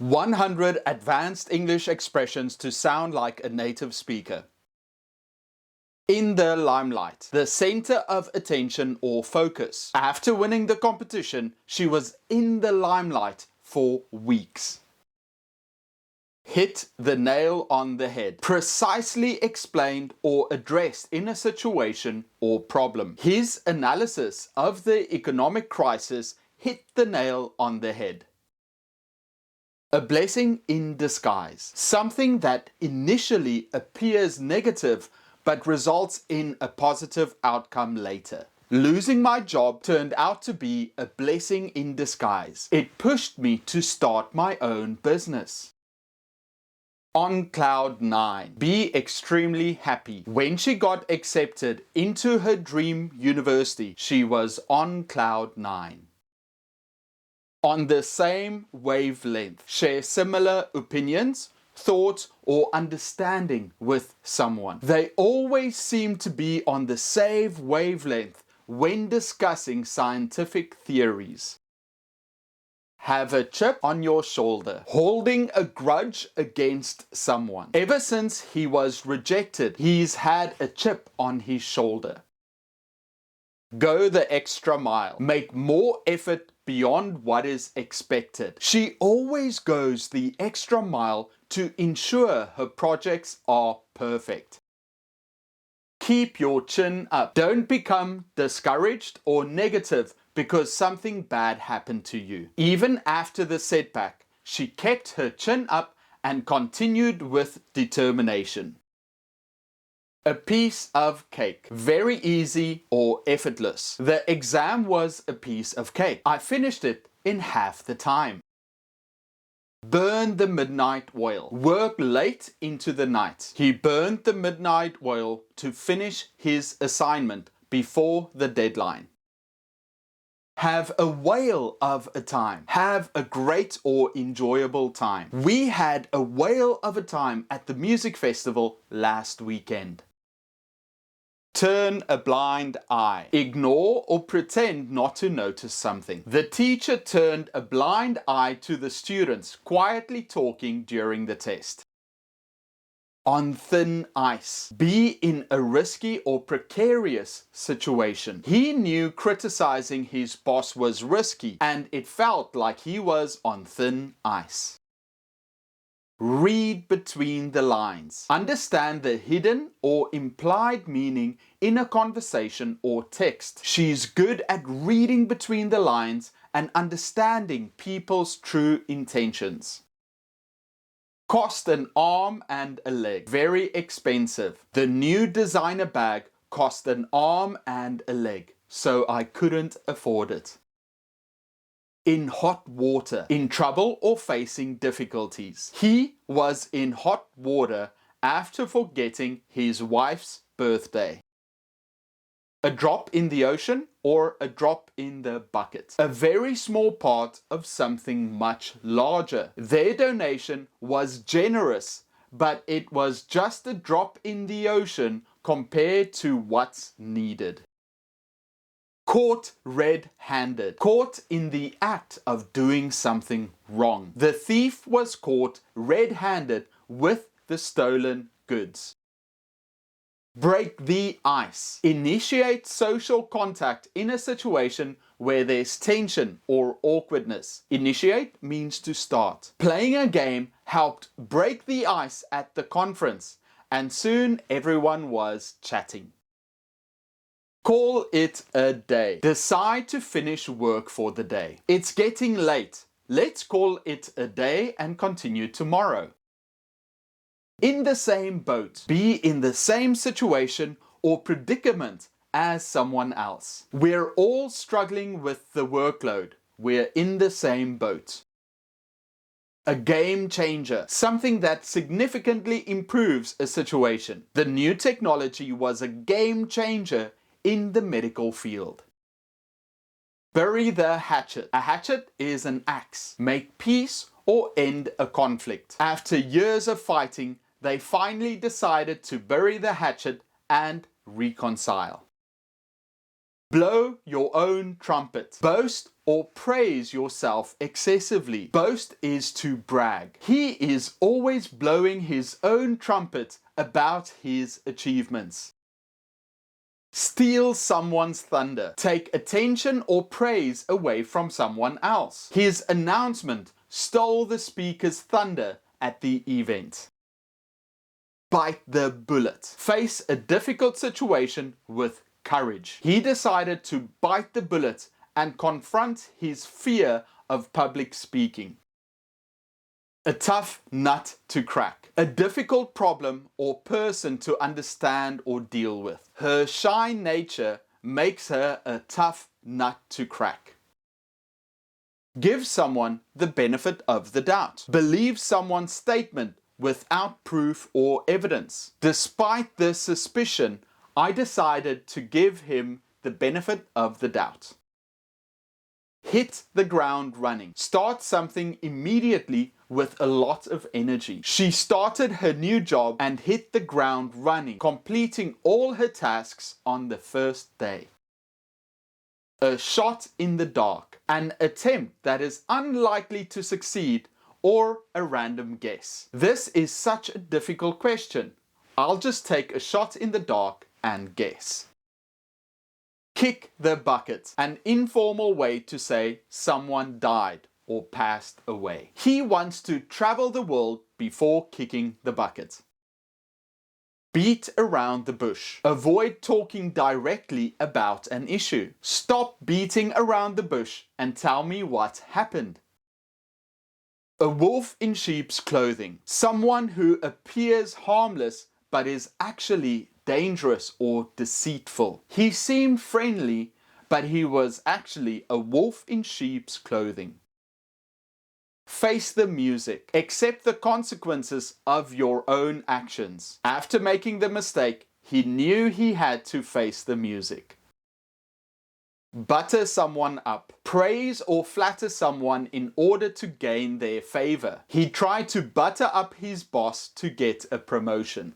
100 advanced English expressions to sound like a native speaker. In the limelight, the center of attention or focus. After winning the competition, she was in the limelight for weeks. Hit the nail on the head. Precisely explained or addressed in a situation or problem. His analysis of the economic crisis hit the nail on the head. A blessing in disguise. Something that initially appears negative but results in a positive outcome later. Losing my job turned out to be a blessing in disguise. It pushed me to start my own business. On cloud 9. Be extremely happy. When she got accepted into her dream university, she was on cloud 9. On the same wavelength. Share similar opinions, thoughts, or understanding with someone. They always seem to be on the same wavelength when discussing scientific theories. Have a chip on your shoulder. Holding a grudge against someone. Ever since he was rejected, he's had a chip on his shoulder. Go the extra mile. Make more effort beyond what is expected. She always goes the extra mile to ensure her projects are perfect. Keep your chin up. Don't become discouraged or negative because something bad happened to you. Even after the setback, she kept her chin up and continued with determination. A piece of cake. Very easy or effortless. The exam was a piece of cake. I finished it in half the time. Burn the midnight oil. Work late into the night. He burned the midnight oil to finish his assignment before the deadline. Have a whale of a time. Have a great or enjoyable time. We had a whale of a time at the music festival last weekend. Turn a blind eye. Ignore or pretend not to notice something. The teacher turned a blind eye to the students quietly talking during the test. On thin ice. Be in a risky or precarious situation. He knew criticizing his boss was risky and it felt like he was on thin ice. Read between the lines. Understand the hidden or implied meaning in a conversation or text. She's good at reading between the lines and understanding people's true intentions. Cost an arm and a leg. Very expensive. The new designer bag cost an arm and a leg, so I couldn't afford it. In hot water. In trouble or facing difficulties. He was in hot water after forgetting his wife's birthday. A drop in the ocean or a drop in the bucket. A very small part of something much larger. Their donation was generous, but it was just a drop in the ocean compared to what's needed. Caught red-handed. Caught in the act of doing something wrong. The thief was caught red-handed with the stolen goods. Break the ice. Initiate social contact in a situation where there's tension or awkwardness. Initiate means to start. Playing a game helped break the ice at the conference, and soon everyone was chatting. Call it a day. Decide to finish work for the day. It's getting late. Let's call it a day and continue tomorrow. In the same boat. Be in the same situation or predicament as someone else. We're all struggling with the workload. We're in the same boat. A game changer. Something that significantly improves a situation. The new technology was a game changer in the medical field. Bury the hatchet. A hatchet is an axe. Make peace or end a conflict. After years of fighting, they finally decided to bury the hatchet and reconcile. Blow your own trumpet. Boast or praise yourself excessively. Boast is to brag. He is always blowing his own trumpet about his achievements. Steal someone's thunder. Take attention or praise away from someone else. His announcement stole the speaker's thunder at the event. Bite the bullet. Face a difficult situation with courage. He decided to bite the bullet and confront his fear of public speaking. A tough nut to crack. A difficult problem or person to understand or deal with. Her shy nature makes her a tough nut to crack. Give someone the benefit of the doubt. Believe someone's statement without proof or evidence. Despite this suspicion, I decided to give him the benefit of the doubt. Hit the ground running. Start something immediately with a lot of energy. She started her new job and hit the ground running, completing all her tasks on the first day. A shot in the dark. An attempt that is unlikely to succeed or a random guess. This is such a difficult question. I'll just take a shot in the dark and guess. Kick the bucket. An informal way to say someone died or passed away. He wants to travel the world before kicking the bucket. Beat around the bush. Avoid talking directly about an issue. Stop beating around the bush and tell me what happened. A wolf in sheep's clothing. Someone who appears harmless but is actually dangerous or deceitful. He seemed friendly, but he was actually a wolf in sheep's clothing. Face the music. Accept the consequences of your own actions. After making the mistake, he knew he had to face the music. Butter someone up. Praise or flatter someone in order to gain their favor. He tried to butter up his boss to get a promotion.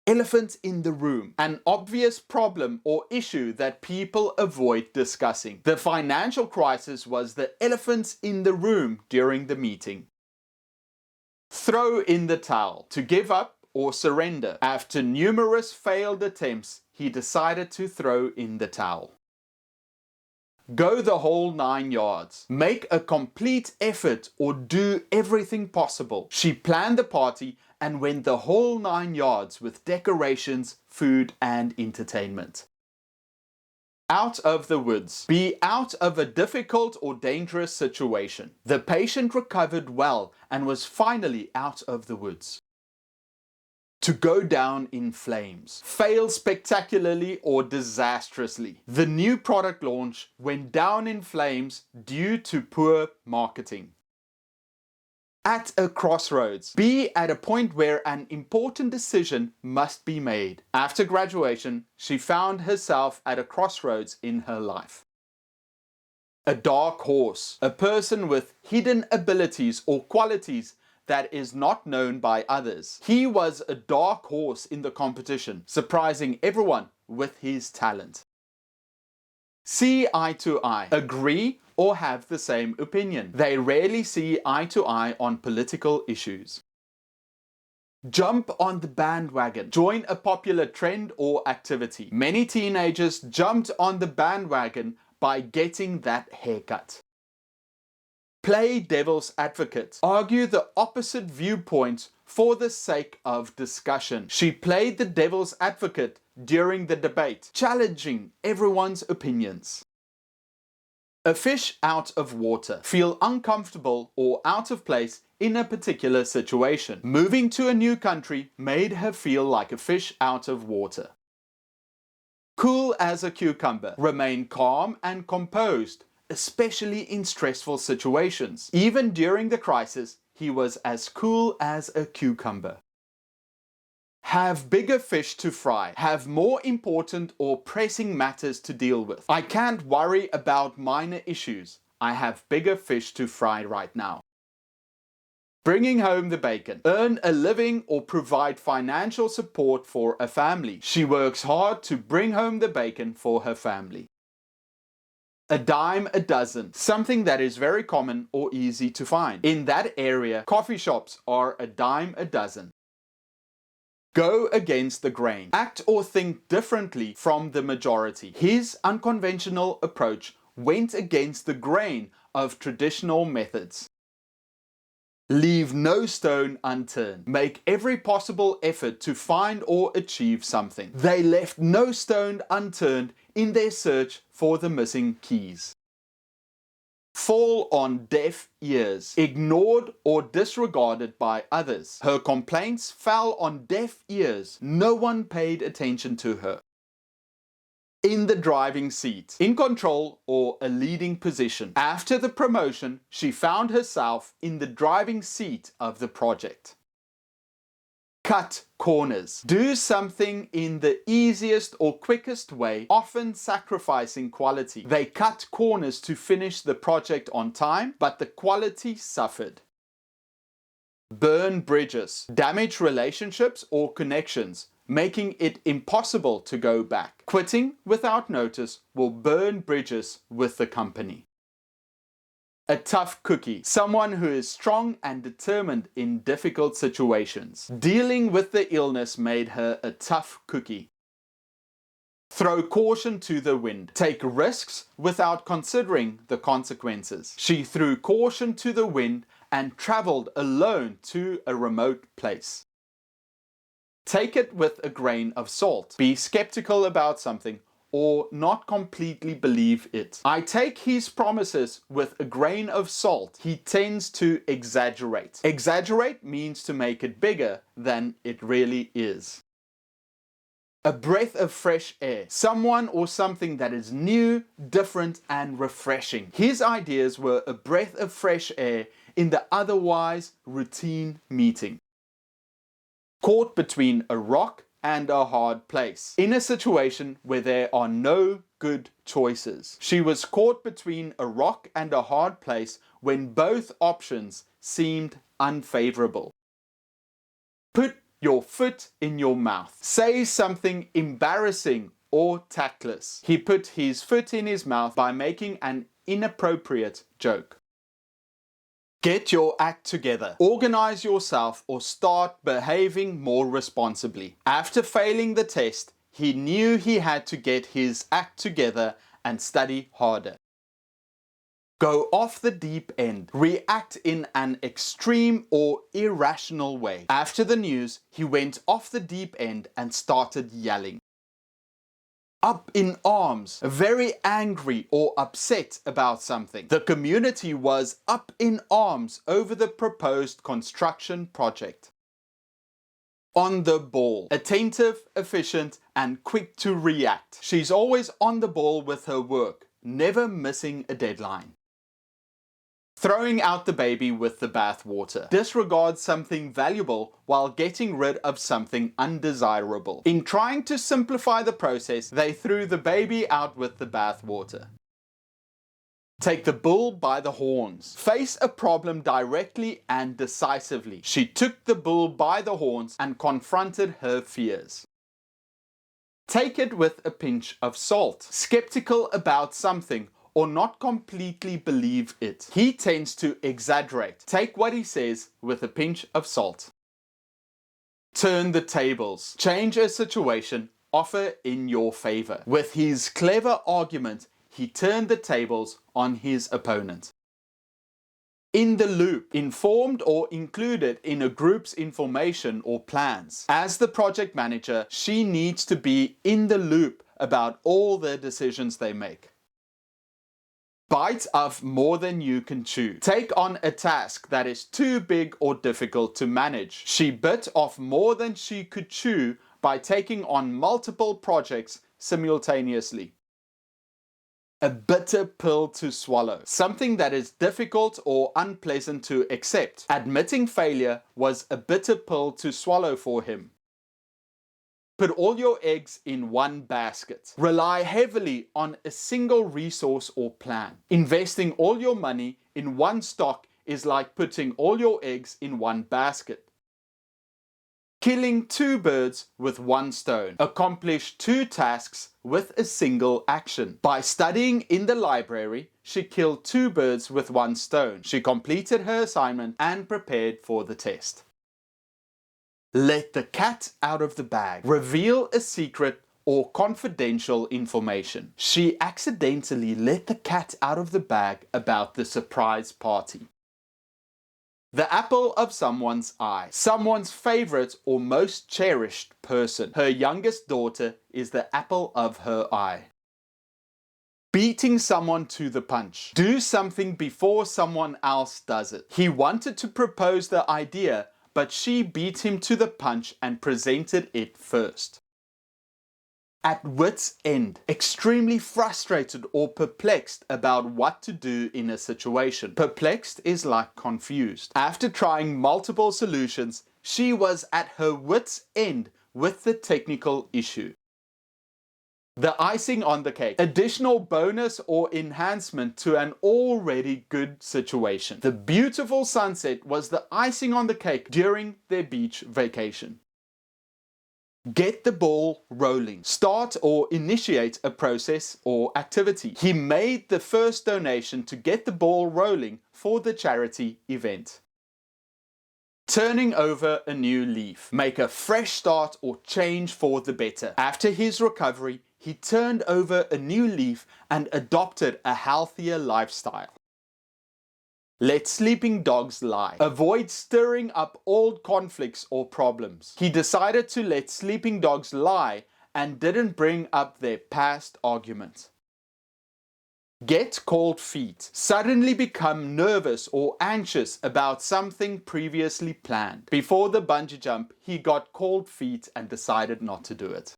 Elephant in the room. An obvious problem or issue that people avoid discussing. The financial crisis was the elephant in the room during the meeting. Throw in the towel. To give up or surrender. After numerous failed attempts, he decided to throw in the towel. Go the whole 9 yards. Make a complete effort or do everything possible. She planned the party and went the whole 9 yards with decorations, food and entertainment. Out of the woods. Be out of a difficult or dangerous situation. The patient recovered well and was finally out of the woods. To go down in flames. Fail spectacularly or disastrously. The new product launch went down in flames due to poor marketing. At a crossroads. Be at a point where an important decision must be made. After graduation, she found herself at a crossroads in her life. A dark horse. A person with hidden abilities or qualities that is not known by others. He was a dark horse in the competition, surprising everyone with his talent. See eye to eye. Agree or have the same opinion. They rarely see eye to eye on political issues. Jump on the bandwagon. Join a popular trend or activity. Many teenagers jumped on the bandwagon by getting that haircut. Play devil's advocate. Argue the opposite viewpoint for the sake of discussion. She played the devil's advocate during the debate, challenging everyone's opinions. A fish out of water. Feel uncomfortable or out of place in a particular situation. Moving to a new country made her feel like a fish out of water. Cool as a cucumber. Remain calm and composed, especially in stressful situations. Even during the crisis, he was as cool as a cucumber. Have bigger fish to fry. Have more important or pressing matters to deal with. I can't worry about minor issues. I have bigger fish to fry right now. Bringing home the bacon. Earn a living or provide financial support for a family. She works hard to bring home the bacon for her family. A dime a dozen, something that is very common or easy to find. In that area, coffee shops are a dime a dozen. Go against the grain. Act or think differently from the majority. His unconventional approach went against the grain of traditional methods. Leave no stone unturned. Make every possible effort to find or achieve something. They left no stone unturned in their search for the missing keys. Fall on deaf ears. Ignored or disregarded by others. Her complaints fell on deaf ears. No one paid attention to her. In the driving seat, in control or a leading position. After the promotion, she found herself in the driving seat of the project. Cut corners. Do something in the easiest or quickest way, often sacrificing quality. They cut corners to finish the project on time, but the quality suffered. Burn bridges. Damage relationships or connections, making it impossible to go back. Quitting without notice will burn bridges with the company. A tough cookie, someone who is strong and determined in difficult situations. Dealing with the illness made her a tough cookie. Throw caution to the wind. Take risks without considering the consequences. She threw caution to the wind and traveled alone to a remote place. Take it with a grain of salt. Be skeptical about something or not completely believe it. I take his promises with a grain of salt. He tends to exaggerate. Exaggerate means to make it bigger than it really is. A breath of fresh air. Someone or something that is new, different, and refreshing. His ideas were a breath of fresh air in the otherwise routine meeting. Caught between a rock and a hard place. In a situation where there are no good choices. She was caught between a rock and a hard place when both options seemed unfavorable. Put your foot in your mouth. Say something embarrassing or tactless. He put his foot in his mouth by making an inappropriate joke. Get your act together. Organize yourself or start behaving more responsibly. After failing the test, he knew he had to get his act together and study harder. Go off the deep end. React in an extreme or irrational way. After the news, he went off the deep end and started yelling. Up in arms, very angry or upset about something. The community was up in arms over the proposed construction project. On the ball, attentive, efficient, and quick to react. She's always on the ball with her work, never missing a deadline. Throwing out the baby with the bathwater. Disregard something valuable while getting rid of something undesirable. In trying to simplify the process, they threw the baby out with the bathwater. Take the bull by the horns. Face a problem directly and decisively. She took the bull by the horns and confronted her fears. Take it with a pinch of salt. Skeptical about something or not completely believe it. He tends to exaggerate. Take what he says with a pinch of salt. Turn the tables. Change a situation, offer in your favor. With his clever argument, he turned the tables on his opponent. In the loop, informed or included in a group's information or plans. As the project manager, she needs to be in the loop about all the decisions they make. Bite off more than you can chew. Take on a task that is too big or difficult to manage. She bit off more than she could chew by taking on multiple projects simultaneously. A bitter pill to swallow. Something that is difficult or unpleasant to accept. Admitting failure was a bitter pill to swallow for him. Put all your eggs in one basket. Rely heavily on a single resource or plan. Investing all your money in one stock is like putting all your eggs in one basket. killing 2 birds with 1 stone, accomplished 2 tasks with a single action. By studying in the library, she killed 2 birds with 1 stone. She completed her assignment and prepared for the test. Let the cat out of the bag. Reveal a secret or confidential information. She accidentally let the cat out of the bag about the surprise party. The apple of someone's eye. Someone's favorite or most cherished person. Her youngest daughter is the apple of her eye. Beating someone to the punch. Do something before someone else does it. He wanted to propose the idea, but she beat him to the punch and presented it first. At wit's end, extremely frustrated or perplexed about what to do in a situation. Perplexed is like confused. After trying multiple solutions, she was at her wit's end with the technical issue. The icing on the cake. Additional bonus or enhancement to an already good situation. The beautiful sunset was the icing on the cake during their beach vacation. Get the ball rolling. Start or initiate a process or activity. He made the first donation to get the ball rolling for the charity event. Turning over a new leaf. Make a fresh start or change for the better. After his recovery, he turned over a new leaf and adopted a healthier lifestyle. Let sleeping dogs lie. Avoid stirring up old conflicts or problems. He decided to let sleeping dogs lie and didn't bring up their past argument. Get cold feet. Suddenly become nervous or anxious about something previously planned. Before the bungee jump, he got cold feet and decided not to do it.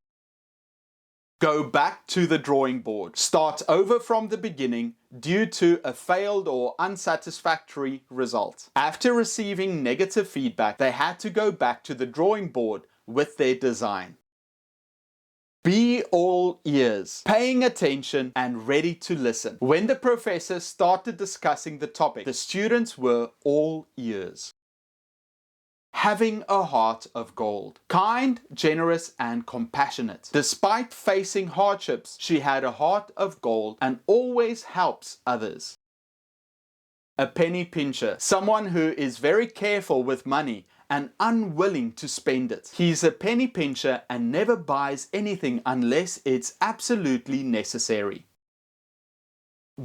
Go back to the drawing board. Start over from the beginning due to a failed or unsatisfactory result. After receiving negative feedback, they had to go back to the drawing board with their design. Be all ears, paying attention and ready to listen. When the professor started discussing the topic, the students were all ears. Having a heart of gold. Kind, generous and compassionate. Despite facing hardships, she had a heart of gold and always helps others. A penny pincher. Someone who is very careful with money and unwilling to spend it. He's a penny pincher and never buys anything unless it's absolutely necessary.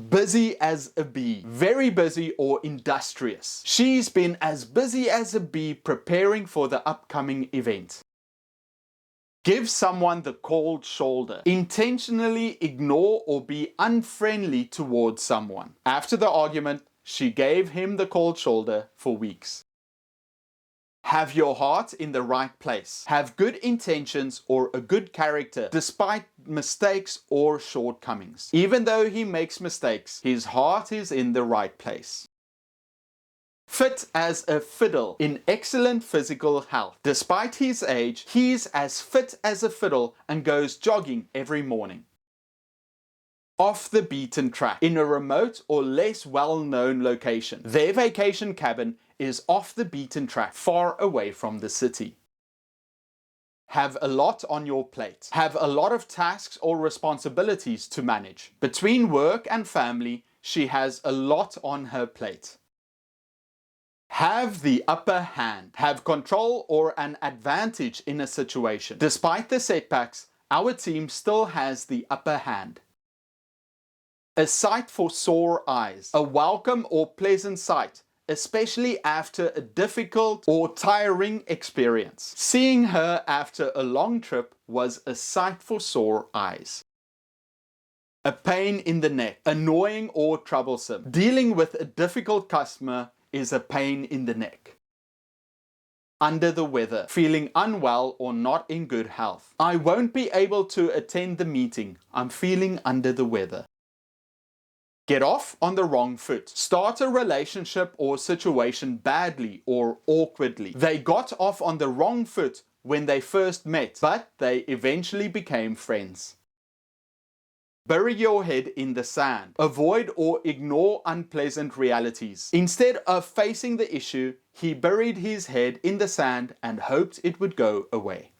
Busy as a bee. Very busy or industrious. She's been as busy as a bee preparing for the upcoming event. Give someone the cold shoulder. Intentionally ignore or be unfriendly towards someone. After the argument, she gave him the cold shoulder for weeks. Have your heart in the right place. Have good intentions or a good character despite mistakes or shortcomings. Even though he makes mistakes, his heart is in the right place. Fit as a fiddle, in excellent physical health. Despite his age, he's as fit as a fiddle and goes jogging every morning. Off the beaten track, in a remote or less well-known location. Their vacation cabin is off the beaten track, far away from the city. Have a lot on your plate. Have a lot of tasks or responsibilities to manage. Between work and family, she has a lot on her plate. Have the upper hand. Have control or an advantage in a situation. Despite the setbacks, our team still has the upper hand. A sight for sore eyes. A welcome or pleasant sight, especially after a difficult or tiring experience. Seeing her after a long trip was a sight for sore eyes. A pain in the neck. Annoying or troublesome. Dealing with a difficult customer is a pain in the neck. Under the weather. Feeling unwell or not in good health. I won't be able to attend the meeting. I'm feeling under the weather. Get off on the wrong foot. Start a relationship or situation badly or awkwardly. They got off on the wrong foot when they first met, but they eventually became friends. Bury your head in the sand. Avoid or ignore unpleasant realities. Instead of facing the issue, he buried his head in the sand and hoped it would go away.